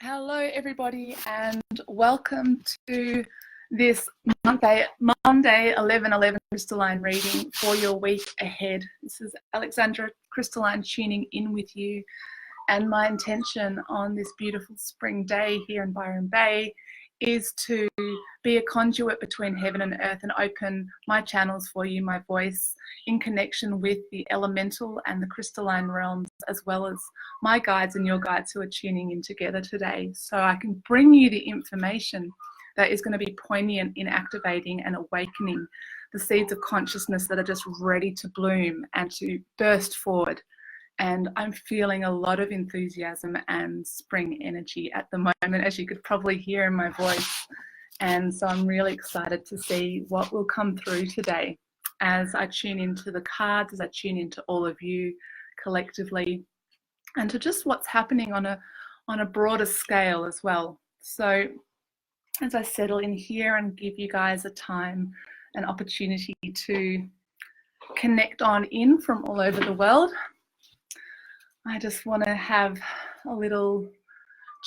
Hello, everybody, and welcome to this Monday 11/11 Crystalline reading for your week ahead. This is Alexandra Crystalline tuning in with you, and my intention on this beautiful spring day here in Byron Bay is to be a conduit between heaven and earth and open my channels for you, my voice, in connection with the elemental and the crystalline realms, as well as my guides and your guides who are tuning in together today, so I can bring you the information that is going to be poignant in activating and awakening the seeds of consciousness that are just ready to bloom and to burst forward. And I'm feeling a lot of enthusiasm and spring energy at the moment, as you could probably hear in my voice. And so I'm really excited to see what will come through today as I tune into the cards, as I tune into all of you collectively, and to just what's happening on a broader scale as well. So as I settle in here and give you guys a time, an opportunity to connect on in from all over the world, I just want to have a little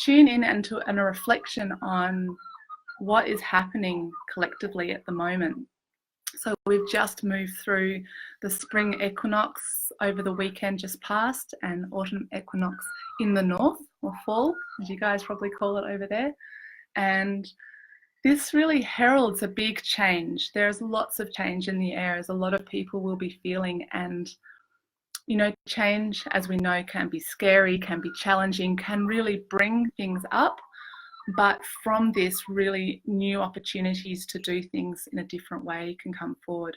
tune in and a reflection on what is happening collectively at the moment. So we've just moved through the spring equinox over the weekend just past, and autumn equinox in the north, or fall, as you guys probably call it over there. And this really heralds a big change. There's lots of change in the air, as a lot of people will be feeling. And you know, change, as we know, can be scary, can be challenging, can really bring things up. But from this, really new opportunities to do things in a different way can come forward.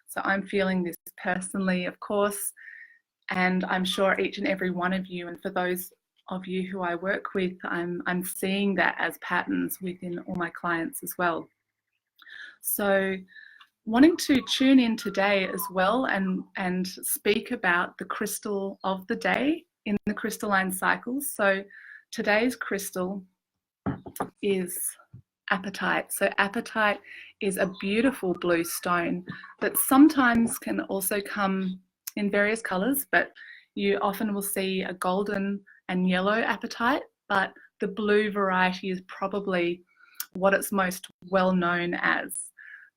So I'm feeling this personally, of course, and I'm sure each and every one of you, and for those of you who I work with, I'm seeing that as patterns within all my clients as well. So wanting to tune in today as well and speak about the crystal of the day in the crystalline cycles. So today's crystal is Apatite. So Apatite is a beautiful blue stone that sometimes can also come in various colors, but you often will see a golden and yellow Apatite, but the blue variety is probably what it's most well known as.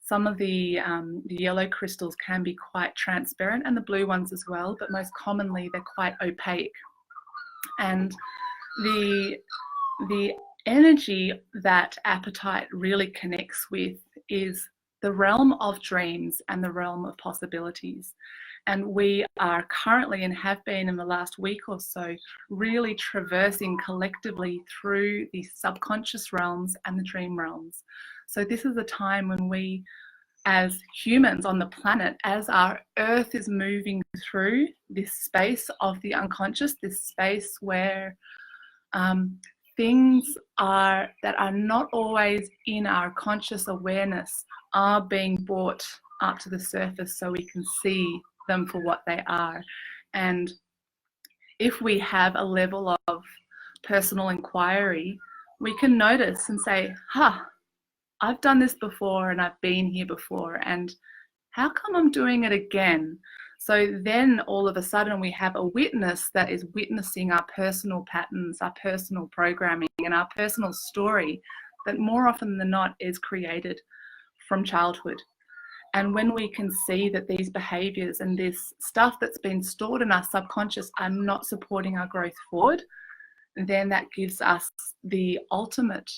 Some of the yellow crystals can be quite transparent, and the blue ones as well, but most commonly they're quite opaque. And the energy that Apatite really connects with is the realm of dreams and the realm of possibilities. And we are currently, and have been in the last week or so, really traversing collectively through the subconscious realms and the dream realms. So this is a time when we, as humans on the planet, as our earth is moving through this space of the unconscious, this space where things that are not always in our conscious awareness are being brought up to the surface so we can see them for what they are. And if we have a level of personal inquiry, we can notice and say, I've done this before and I've been here before, and how come I'm doing it again? So then all of a sudden we have a witness that is witnessing our personal patterns, our personal programming, and our personal story that more often than not is created from childhood. And when we can see that these behaviors and this stuff that's been stored in our subconscious are not supporting our growth forward, then that gives us the ultimate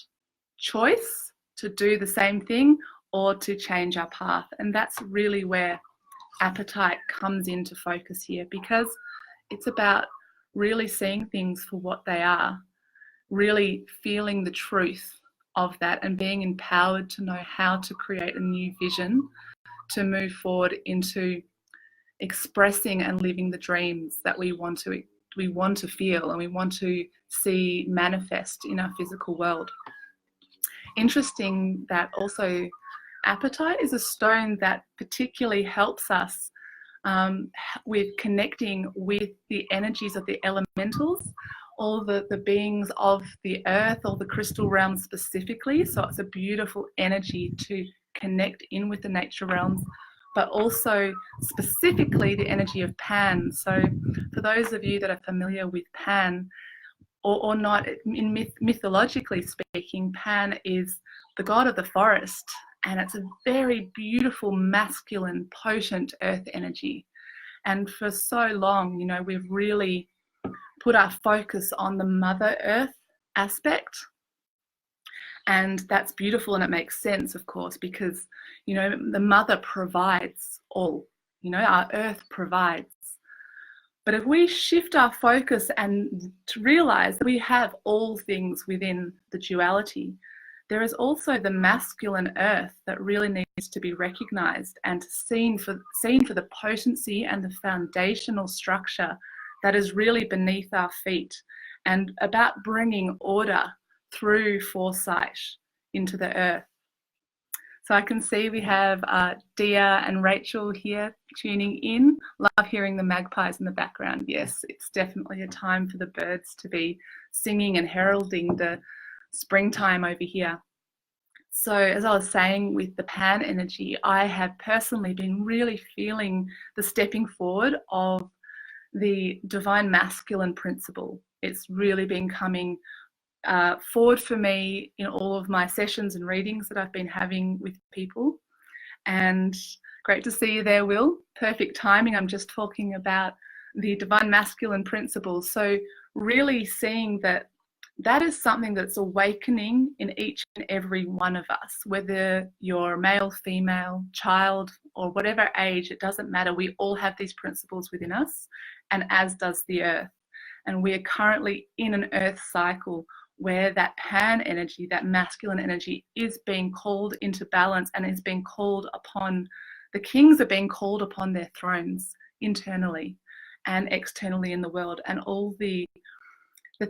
choice to do the same thing or to change our path. And that's really where Apatite comes into focus here, because it's about really seeing things for what they are, really feeling the truth of that, and being empowered to know how to create a new vision to move forward into expressing and living the dreams that we want to feel and we want to see manifest in our physical world. Interesting that also Apatite is a stone that particularly helps us with connecting with the energies of the elementals, all the beings of the earth, or the crystal realms specifically. So it's a beautiful energy to connect in with the nature realms, but also specifically the energy of Pan. So for those of you that are familiar with Pan, or not, mythologically speaking, Pan is the god of the forest, and it's a very beautiful, masculine, potent earth energy. And for so long, we've really put our focus on the Mother Earth aspect. And that's beautiful, and it makes sense, of course, because, the mother provides all, our earth provides. But if we shift our focus and to realize that we have all things within the duality, there is also the masculine earth that really needs to be recognized and seen for the potency and the foundational structure that is really beneath our feet, and about bringing order through foresight into the earth. So I can see we have Dia and Rachel here tuning in. Love hearing the magpies in the background. Yes, it's definitely a time for the birds to be singing and heralding the springtime over here. So as I was saying, with the Pan energy, I have personally been really feeling the stepping forward of the divine masculine principle. It's really been coming forward for me in all of my sessions and readings that I've been having with people. And great to see you there, Will. Perfect timing. I'm just talking about the divine masculine principle. So really seeing that is something that's awakening in each and every one of us, whether you're male, female, child, or whatever age, it doesn't matter. We all have these principles within us, and as does the earth. And we are currently in an earth cycle where that Pan energy, that masculine energy, is being called into balance and is being called upon. The kings are being called upon their thrones internally and externally in the world, and all the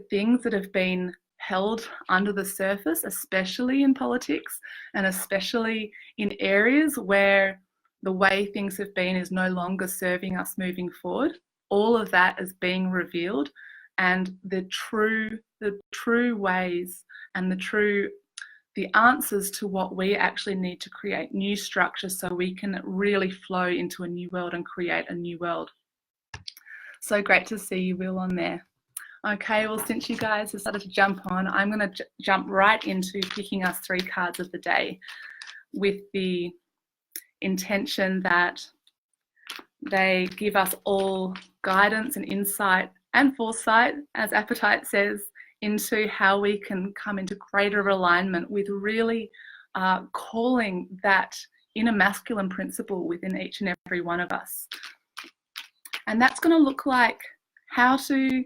things that have been held under the surface, especially in politics and especially in areas where the way things have been is no longer serving us moving forward. All of that is being revealed, and the true ways and the answers to what we actually need to create new structures so we can really flow into a new world and create a new world. So great to see you, Will, on there. Okay, well, since you guys have started to jump on, I'm going to jump right into picking us 3 cards of the day with the intention that they give us all guidance and insight and foresight, as Apatite says, into how we can come into greater alignment with really calling that inner masculine principle within each and every one of us. And that's going to look like how to,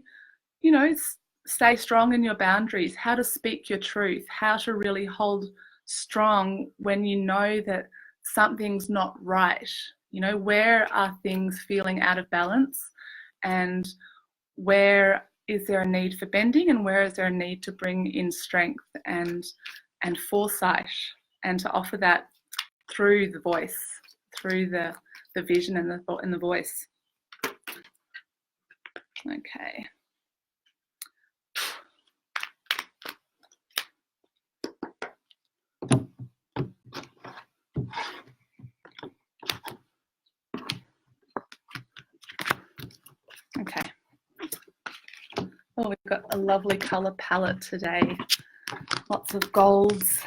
stay strong in your boundaries, how to speak your truth, how to really hold strong when you know that something's not right. Where are things feeling out of balance, and where is there a need for bending, and where is there a need to bring in strength and foresight, and to offer that through the voice, through the vision and the thought and the voice. Okay. Okay. Oh, we've got a lovely colour palette today. Lots of golds.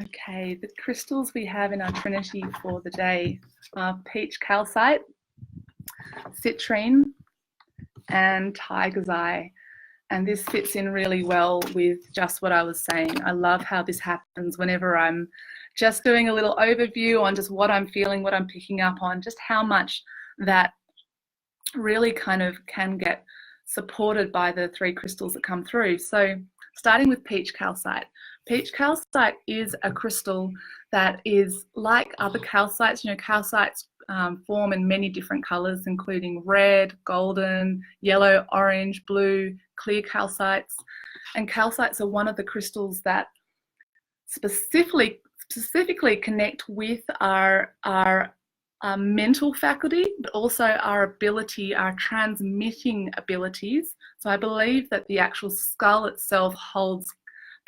Okay, the crystals we have in our trinity for the day are peach calcite, citrine, and tiger's eye. And this fits in really well with just what I was saying. I love how this happens whenever I'm just doing a little overview on just what I'm feeling, what I'm picking up on, just how much that really kind of can get supported by the 3 crystals that come through. So starting with peach calcite. Peach calcite is a crystal that is like other calcites. Calcites form in many different colors, including red, golden, yellow, orange, blue, clear calcites. And calcites are one of the crystals that specifically connect with our mental faculty, but also our ability, our transmitting abilities. So I believe that the actual skull itself holds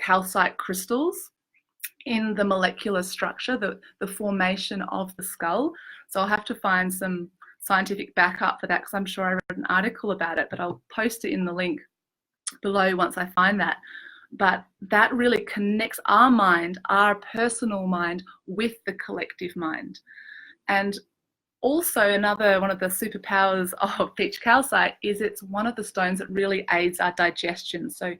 calcite crystals in the molecular structure, the formation of the skull. So I'll have to find some scientific backup for that, because I'm sure I wrote an article about it, but I'll post it in the link below once I find that. But that really connects our mind, our personal mind, with the collective mind. And also, another one of the superpowers of peach calcite is it's one of the stones that really aids our digestion. So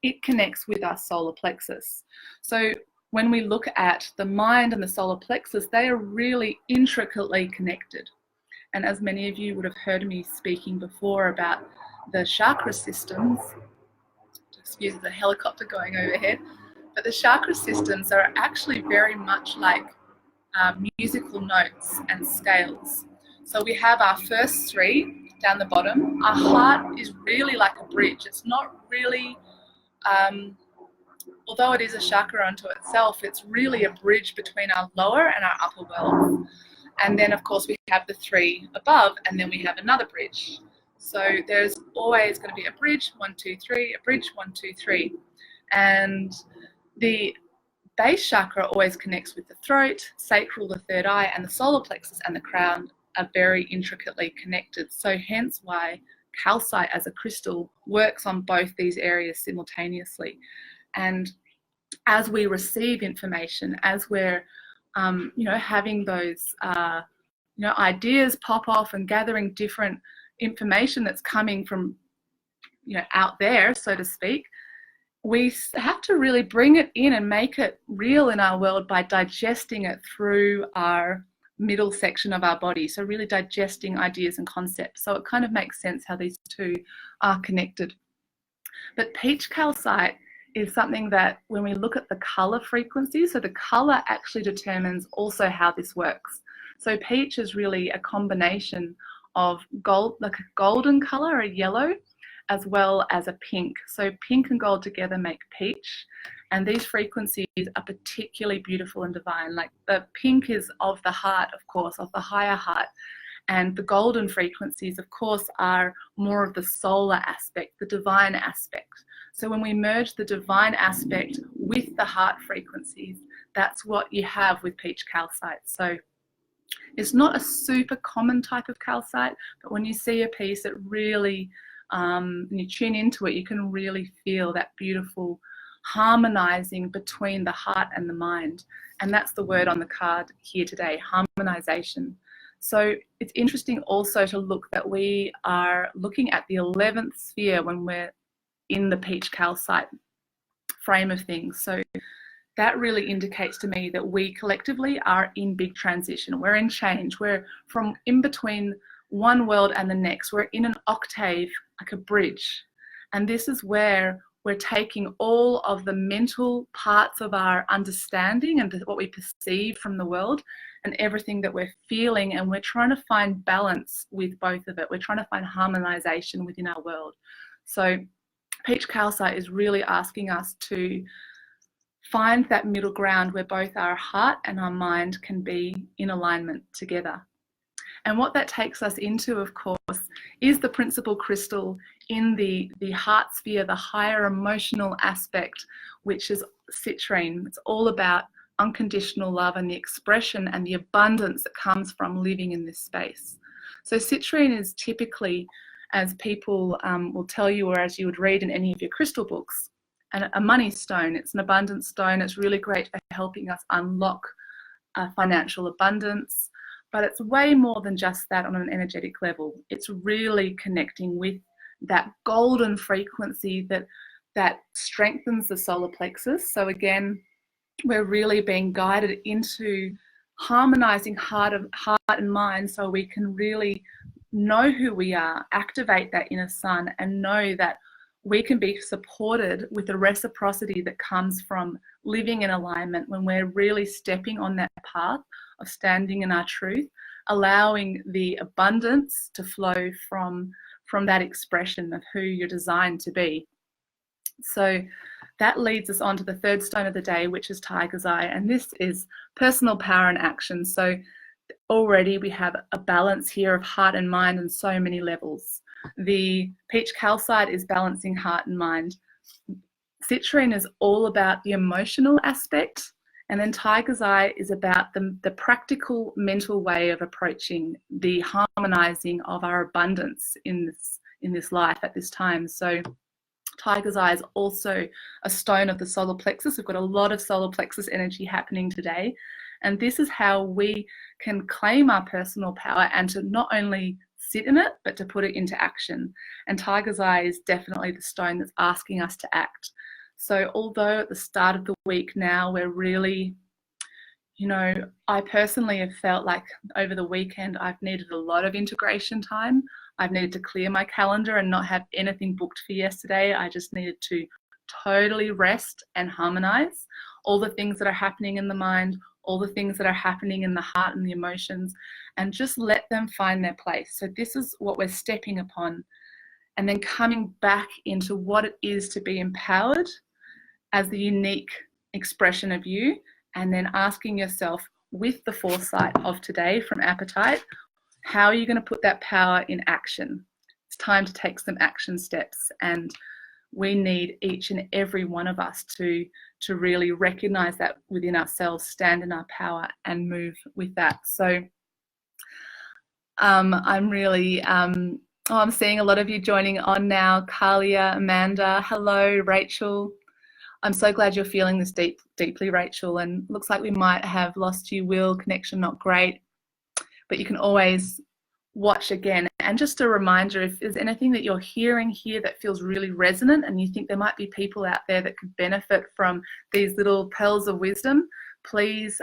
it connects with our solar plexus. So when we look at the mind and the solar plexus, they are really intricately connected. And as many of you would have heard me speaking before about the chakra systems, excuse the helicopter going overhead, but the chakra systems are actually very much like musical notes and scales. So we have our first three down the bottom. Our heart is really like a bridge. It's not really, although it is a chakra unto itself, it's really a bridge between our lower and our upper world. And then of course we have the three above, and then we have another bridge. So there's always going to be a bridge, 1, 2, 3, a bridge, 1, 2, 3. And the base chakra always connects with the throat, sacral, the third eye, and the solar plexus and the crown are very intricately connected. So hence why calcite as a crystal works on both these areas simultaneously. And as we receive information, as we're having those ideas pop off and gathering different information that's coming from out there, so to speak, we have to really bring it in and make it real in our world by digesting it through our middle section of our body. So really digesting ideas and concepts. So it kind of makes sense how these two are connected. But peach calcite is something that when we look at the color frequency, so the color actually determines also how this works. So peach is really a combination of gold, like a golden color, a yellow, as well as a pink. So pink and gold together make peach. And these frequencies are particularly beautiful and divine. Like the pink is of the heart, of course, of the higher heart. And the golden frequencies, of course, are more of the solar aspect, the divine aspect. So when we merge the divine aspect with the heart frequencies, that's what you have with peach calcite. So it's not a super common type of calcite, but when you see a piece, it really, when you tune into it, you can really feel that beautiful harmonizing between the heart and the mind. And that's the word on the card here today, harmonization. So it's interesting also to look that we are looking at the 11th sphere when we're in the peach calcite frame of things. So that really indicates to me that we collectively are in big transition. We're in change. We're from in between one world and the next. We're in an octave, like a bridge. And this is where we're taking all of the mental parts of our understanding and what we perceive from the world and everything that we're feeling, and we're trying to find balance with both of it. We're trying to find harmonization within our world. So peach calcite is really asking us to find that middle ground where both our heart and our mind can be in alignment together. And what that takes us into, of course, is the principal crystal in the heart sphere, the higher emotional aspect, which is citrine. It's all about unconditional love and the expression and the abundance that comes from living in this space. So citrine is typically, as people will tell you, or as you would read in any of your crystal books, a money stone. It's an abundance stone. It's really great for helping us unlock financial abundance. But it's way more than just that on an energetic level. It's really connecting with that golden frequency that strengthens the solar plexus. So again, we're really being guided into harmonizing heart and mind so we can really know who we are, activate that inner sun, and know that we can be supported with the reciprocity that comes from living in alignment when we're really stepping on that path of standing in our truth, allowing the abundance to flow from that expression of who you're designed to be. So that leads us on to the third stone of the day, which is tiger's eye. And this is personal power and action. So already we have a balance here of heart and mind on so many levels. The peach calcite is balancing heart and mind. Citrine is all about the emotional aspect, And then Tiger's Eye is about the practical mental way of approaching the harmonizing of our abundance in this life at this time. So Tiger's Eye is also a stone of the solar plexus. We've got a lot of solar plexus energy happening today. And this is how we can claim our personal power and to not only sit in it, but to put it into action. And Tiger's Eye is definitely the stone that's asking us to act. So although at the start of the week now, we're really, I personally have felt like over the weekend, I've needed a lot of integration time. I've needed to clear my calendar and not have anything booked for yesterday. I just needed to totally rest and harmonize all the things that are happening in the mind, all the things that are happening in the heart and the emotions, and just let them find their place. So this is what we're stepping upon, and then coming back into what it is to be empowered as the unique expression of you, and then asking yourself with the foresight of today from Apatite, how are you going to put that power in action? It's time to take some action steps, and we need each and every one of us to really recognize that within ourselves, stand in our power and move with that. So I'm really, I'm seeing a lot of you joining on now. Kalia, Amanda, hello, Rachel. I'm so glad you're feeling this deeply, Rachel, and looks like we might have lost you. Will, connection not great, but you can always watch again. And just a reminder, if there's anything that you're hearing here that feels really resonant and you think there might be people out there that could benefit from these little pearls of wisdom, please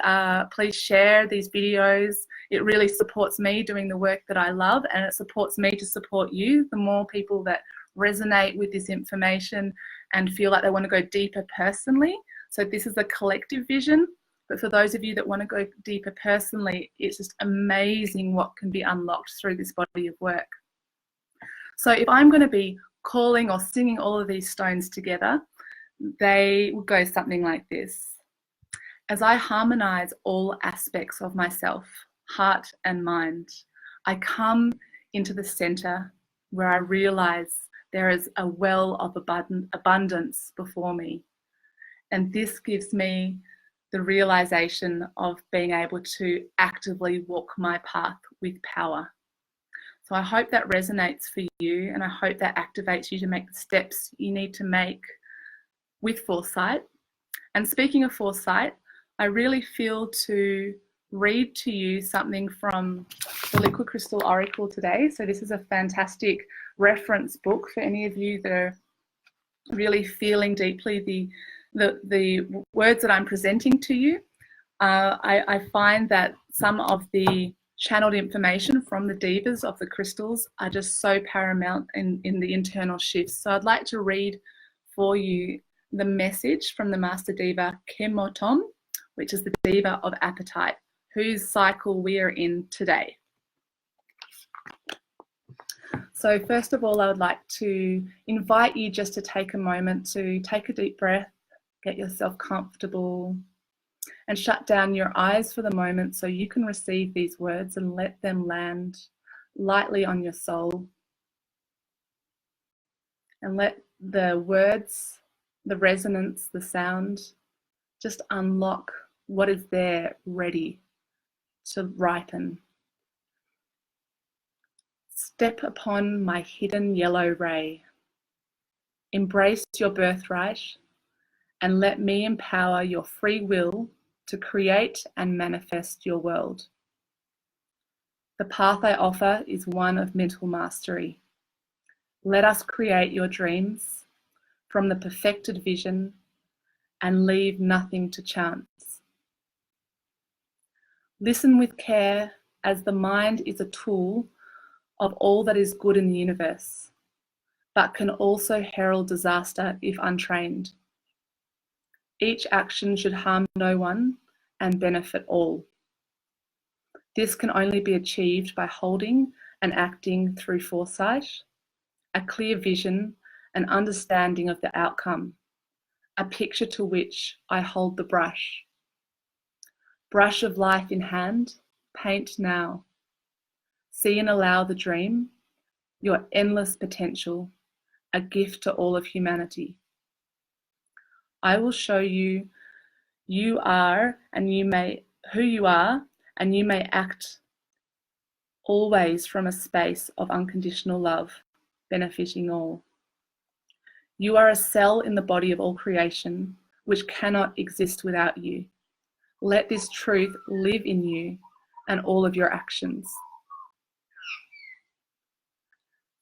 share these videos. It really supports me doing the work that I love, and it supports me to support you. The more people that resonate with this information and feel like they want to go deeper personally. So this is a collective vision, but for those of you that want to go deeper personally, it's just amazing what can be unlocked through this body of work. So if I'm going to be calling or singing all of these stones together, they will go something like this. As I harmonize all aspects of myself, heart and mind, I come into the center where I realize there is a well of abundance before me. And this gives me the realization of being able to actively walk my path with power. So I hope that resonates for you, and I hope that activates you to make the steps you need to make with foresight. And speaking of foresight, I really feel to read to you something from the Liquid Crystal Oracle today. So this is a fantastic reference book for any of you that are really feeling deeply the words that I'm presenting to you. I find that some of the channeled information from the divas of the crystals are just so paramount in the internal shifts. So I'd like to read for you the message from the Master Diva Kemotom, which is the Diva of Apatite, whose cycle we are in today. So first of all, I would like to invite you just to take a moment to take a deep breath, get yourself comfortable, and shut down your eyes for the moment so you can receive these words and let them land lightly on your soul. And let the words, the resonance, the sound, just unlock what is there ready to ripen. Step upon my hidden yellow ray. Embrace your birthright and let me empower your free will to create and manifest your world. The path I offer is one of mental mastery. Let us create your dreams from the perfected vision and leave nothing to chance. Listen with care, as the mind is a tool of all that is good in the universe, but can also herald disaster if untrained. Each action should harm no one and benefit all. This can only be achieved by holding and acting through foresight, a clear vision and understanding of the outcome, a picture to which I hold the brush. Brush of life in hand, paint now. See and allow the dream, your endless potential, a gift to all of humanity. I will show you You are, and you may, who you are, and you may act always from a space of unconditional love, benefiting all. You are a cell in the body of all creation, which cannot exist without you. Let this truth live in you and all of your actions.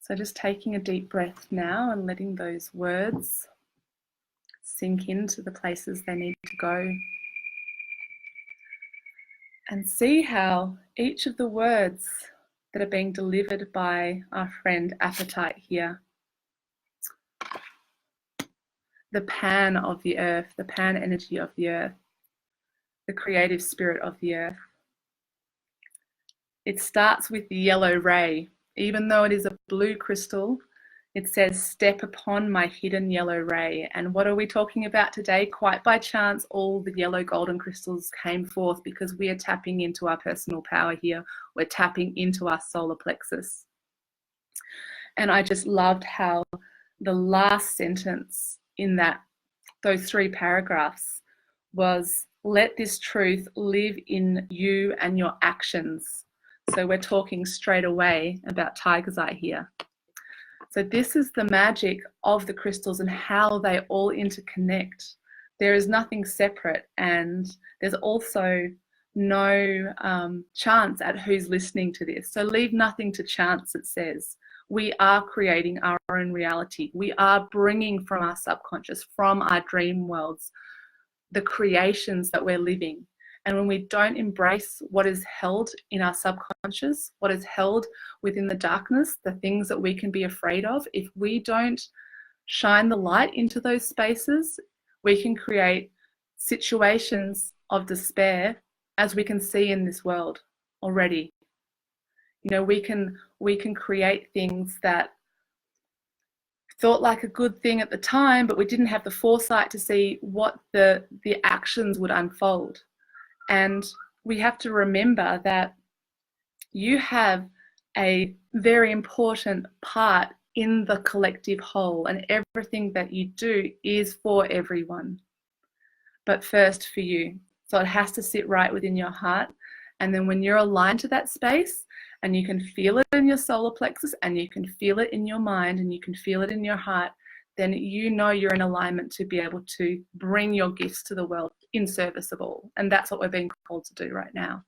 So just taking a deep breath now and letting those words sink into the places they need to go. And see how each of the words that are being delivered by our friend Apatite here, the pan of the earth, the pan energy of the earth, the creative spirit of the earth. It starts with the yellow ray. Even though it is a blue crystal, it says, step upon my hidden yellow ray. And what are we talking about today? Quite by chance, all the yellow golden crystals came forth because we are tapping into our personal power here. We're tapping into our solar plexus. And I just loved how the last sentence in those 3 paragraphs was, let this truth live in you and your actions. So we're talking straight away about tiger's eye here. So this is the magic of the crystals and how they all interconnect. There is nothing separate, and there's also no chance at who's listening to this. So leave nothing to chance, it says. We are creating our own reality. We are bringing from our subconscious, from our dream worlds, the creations that we're living. And when we don't embrace what is held in our subconscious, what is held within the darkness, the things that we can be afraid of, if we don't shine the light into those spaces, we can create situations of despair, as we can see in this world already. You know, we can create things that thought like a good thing at the time, but we didn't have the foresight to see what the actions would unfold. And we have to remember that you have a very important part in the collective whole, and everything that you do is for everyone, but first for you. So it has to sit right within your heart. And then when you're aligned to that space, and you can feel it in your solar plexus, and you can feel it in your mind, and you can feel it in your heart, then you know you're in alignment to be able to bring your gifts to the world in service of all. And that's what we're being called to do right now.